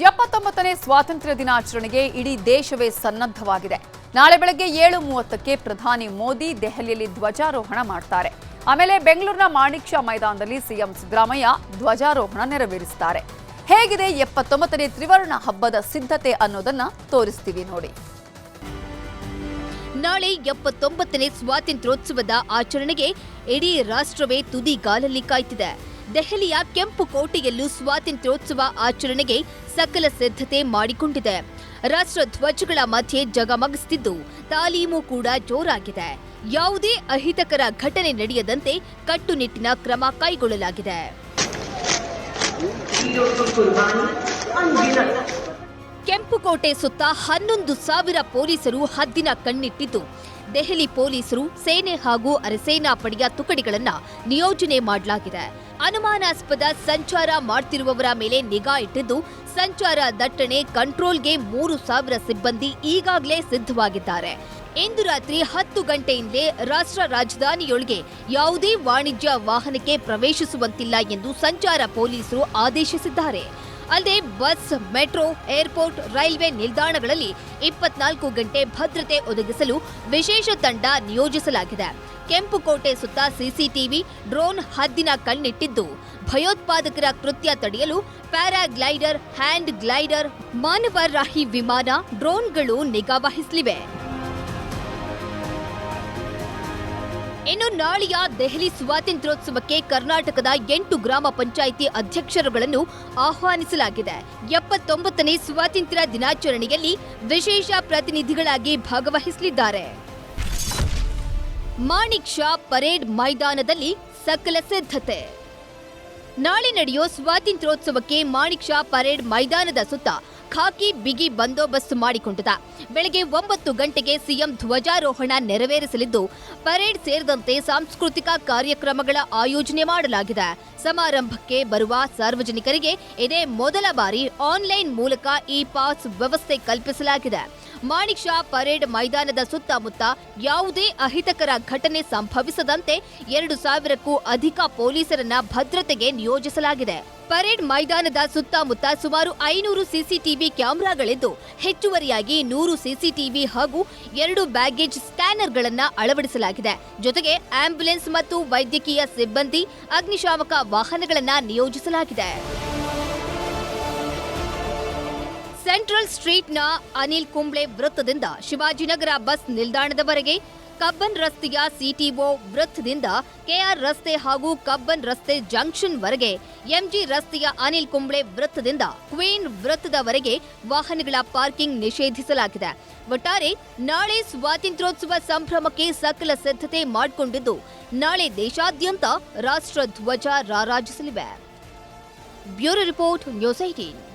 79ನೇ ಸ್ವಾತಂತ್ರ್ಯ ದಿನಾಚರಣೆಗೆ ಇಡೀ ದೇಶವೇ ಸನ್ನದ್ಧವಾಗಿದೆ. ನಾಳೆ ಬೆಳಗ್ಗೆ 7:30ಕ್ಕೆ ಪ್ರಧಾನಿ ಮೋದಿ ದೆಹಲಿಯಲ್ಲಿ ಧ್ವಜಾರೋಹಣ ಮಾಡ್ತಾರೆ. ಆಮೇಲೆ ಬೆಂಗಳೂರಿನ ಮಾಣಿಕ್ ಷಾ ಮೈದಾನದಲ್ಲಿ ಸಿಎಂ ಸಿದ್ದರಾಮಯ್ಯ ಧ್ವಜಾರೋಹಣ ನೆರವೇರಿಸುತ್ತಾರೆ. ಹೇಗಿದೆ 79ನೇ ತ್ರಿವರ್ಣ ಹಬ್ಬದ ಸಿದ್ಧತೆ ಅನ್ನೋದನ್ನ ತೋರಿಸ್ತೀವಿ ನೋಡಿ. ನಾಳೆ 79ನೇ ಸ್ವಾತಂತ್ರ್ಯೋತ್ಸವದ ಆಚರಣೆಗೆ ಇಡೀ ರಾಷ್ಟ್ರವೇ ತುದಿಗಾಲಲ್ಲಿ ಕಾಯ್ತಿದೆ. ದೆಹಲಿಯ ಕೆಂಪು ಕೋಟೆಯಲ್ಲೂ ಸ್ವಾತಂತ್ರ್ಯೋತ್ಸವ ಆಚರಣೆಗೆ ಸಕಲ ಸಿದ್ಧತೆ ಮಾಡಿಕೊಂಡಿದೆ. ರಾಷ್ಟ್ರ ಧ್ವಜಗಳ ಮಧ್ಯೆ ಜಗಮಗಿಸುತ್ತಿದ್ದು ತಾಲೀಮು ಕೂಡ ಜೋರಾಗಿದೆ. ಯಾವುದೇ ಅಹಿತಕರ ಘಟನೆ ನಡೆಯದಂತೆ ಕಟ್ಟುನಿಟ್ಟಿನ ಕ್ರಮ ಕೈಗೊಳ್ಳಲಾಗಿದೆ. ಕೆಂಪುಕೋಟೆ ಸುತ್ತ 11,000 ಪೊಲೀಸರು ಹದ್ದಿನ ಕಣ್ಣಿಟ್ಟಿದ್ದು, ದೆಹಲಿ ಪೊಲೀಸರು, ಸೇನೆ ಹಾಗೂ ಅರೆಸೇನಾ ಪಡೆಯ ತುಕಡಿಗಳನ್ನು ನಿಯೋಜನೆ ಮಾಡಲಾಗಿದೆ. ಅನುಮಾನಾಸ್ಪದ ಸಂಚಾರ ಮಾಡ್ತಿರುವವರ ಮೇಲೆ ನಿಗಾ ಇಟ್ಟಿದ್ದು, ಸಂಚಾರ ದಟ್ಟಣೆ ಕಂಟ್ರೋಲ್ಗೆ 3,000 ಸಿಬ್ಬಂದಿ ಈಗಾಗಲೇ ಸಿದ್ಧವಾಗಿದ್ದಾರೆ. ಇಂದು ರಾತ್ರಿ 10 ಗಂಟೆಯಿಂದಲೇ ರಾಷ್ಟ್ರ ರಾಜಧಾನಿಯೊಳಗೆ ಯಾವುದೇ ವಾಣಿಜ್ಯ ವಾಹನಕ್ಕೆ ಪ್ರವೇಶಿಸುವಂತಿಲ್ಲ ಎಂದು ಸಂಚಾರ ಪೊಲೀಸರು ಆದೇಶಿಸಿದ್ದಾರೆ. ಅಲ್ಲದೆ ಬಸ್, ಮೆಟ್ರೋ, ಏರ್ಪೋರ್ಟ್, ರೈಲ್ವೆ ನಿಲ್ದಾಣಗಳಲ್ಲಿ 24 ಗಂಟೆ ಭದ್ರತೆ ಒದಗಿಸಲು ವಿಶೇಷ ತಂಡ ನಿಯೋಜಿಸಲಾಗಿದೆ. ಕೆಂಪುಕೋಟೆ ಸುತ್ತ ಸಿಸಿಟಿವಿ, ಡ್ರೋನ್ ಹದ್ದಿನ ಕಣ್ಣಿಟ್ಟಿದ್ದು, ಭಯೋತ್ಪಾದಕರ ಕೃತ್ಯ ತಡೆಯಲು ಪ್ಯಾರಾಗ್ಲೈಡರ್, ಹ್ಯಾಂಡ್ ಗ್ಲೈಡರ್, ಮಾನವರಾಹಿ ವಿಮಾನ, ಡ್ರೋನ್ಗಳು ನಿಗಾ ವಹಿಸಲಿವೆ. ಇನ್ನು ನಾಳೆಯ ದೆಹಲಿ ಸ್ವಾತಂತ್ರ್ಯೋತ್ಸವಕ್ಕೆ ಕರ್ನಾಟಕದ 8 ಗ್ರಾಮ ಪಂಚಾಯಿತಿ ಅಧ್ಯಕ್ಷರುಗಳನ್ನು ಆಹ್ವಾನಿಸಲಾಗಿದೆ. 79ನೇ ಸ್ವಾತಂತ್ರ್ಯ ದಿನಾಚರಣೆಯಲ್ಲಿ ವಿಶೇಷ ಪ್ರತಿನಿಧಿಗಳಾಗಿ ಭಾಗವಹಿಸಲಿದ್ದಾರೆ. ಮಾಣಿಕ್ ಷಾ ಪರೇಡ್ ಮೈದಾನದಲ್ಲಿ ಸಕಲ ಸಿದ್ಧತೆ. ನಾಳೆ ನಡೆಯೋ ಸ್ವಾತಂತ್ರ್ಯೋತ್ಸವಕ್ಕೆ ಮಾಣಿಕ್ ಷಾ ಪರೇಡ್ ಮೈದಾನದ ಸುತ್ತ ಖಾಕಿ ಬಿಗಿ ಬಂದೋಬಸ್ತ್ ಮಾಡಿಕೊಂಡಿದೆ. ಬೆಳಗ್ಗೆ 9 ಗಂಟೆಗೆ ಸಿಎಂ ಧ್ವಜಾರೋಹಣ ನೆರವೇರಿಸಲಿದ್ದು, ಪರೇಡ್ ಸೇರಿದಂತೆ ಸಾಂಸ್ಕೃತಿಕ ಕಾರ್ಯಕ್ರಮಗಳ ಆಯೋಜನೆ ಮಾಡಲಾಗಿದೆ. ಸಮಾರಂಭಕ್ಕೆ ಬರುವ ಸಾರ್ವಜನಿಕರಿಗೆ ಇದೇ ಮೊದಲ ಬಾರಿ ಆನ್ಲೈನ್ ಮೂಲಕ ಇ ಪಾಸ್ ವ್ಯವಸ್ಥೆ ಕಲ್ಪಿಸಲಾಗಿದೆ. ಮಾಣಿಕ್ ಷಾ ಪರೇಡ್ ಮೈದಾನದ ಸುತ್ತಮುತ್ತ ಯಾವುದೇ ಅಹಿತಕರ ಘಟನೆ ಸಂಭವಿಸದಂತೆ 2,000ಕ್ಕೂ ಅಧಿಕ ಪೊಲೀಸರನ್ನ ಭದ್ರತೆಗೆ ನಿಯೋಜಿಸಲಾಗಿದೆ. ಪರೇಡ್ ಮೈದಾನದ ಸುತ್ತಮುತ್ತ ಸುಮಾರು 500 ಸಿಸಿಟಿವಿ ಕ್ಯಾಮೆರಾಗಳಿದ್ದು, ಹೆಚ್ಚುವರಿಯಾಗಿ 100 ಸಿಸಿಟಿವಿ ಹಾಗೂ 2 ಬ್ಯಾಗೇಜ್ ಸ್ಕ್ಯಾನರ್ಗಳನ್ನು ಅಳವಡಿಸಲಾಗಿದೆ. ಜೊತೆಗೆ ಆಂಬ್ಯುಲೆನ್ಸ್ ಮತ್ತು ವೈದ್ಯಕೀಯ ಸಿಬ್ಬಂದಿ, ಅಗ್ನಿಶಾಮಕ ವಾಹನಗಳನ್ನು ನಿಯೋಜಿಸಲಾಗಿದೆ. ಸೆಂಟ್ರಲ್ ಸ್ಟ್ರೀಟ್ನ ಅನಿಲ್ ಕುಂಬ್ಳೆ ವೃತ್ತದಿಂದ ಶಿವಾಜಿನಗರ ಬಸ್ ನಿಲ್ದಾಣದವರೆಗೆ, ಕಬ್ಬನ್ ರಸ್ತೆಯ ಸಿಟಿಒ ವೃತ್ತದಿಂದ ಕೆಆರ್ ರಸ್ತೆ ಹಾಗೂ ಕಬ್ಬನ್ ರಸ್ತೆ ಜಂಕ್ಷನ್ ವರೆಗೆ, ಎಂಜಿ ರಸ್ತೆಯ ಅನಿಲ್ ಕುಂಬ್ಳೆ ವೃತ್ತದಿಂದ ಕ್ವೀನ್ ವೃತ್ತದವರೆಗೆ ವಾಹನಗಳ ಪಾರ್ಕಿಂಗ್ ನಿಷೇಧಿಸಲಾಗಿದೆ. ಒಟ್ಟಾರೆ ನಾಳೆ ಸ್ವಾತಂತ್ರ್ಯೋತ್ಸವ ಸಂಭ್ರಮಕ್ಕೆ ಸಕಲ ಸಿದ್ಧತೆ ಮಾಡಿಕೊಂಡಿದ್ದು, ನಾಳೆ ದೇಶಾದ್ಯಂತ ರಾಷ್ಟ್ರ ಧ್ವಜ ರಾರಾಜಿಸಲಿವೆ. Bureau report, news 18.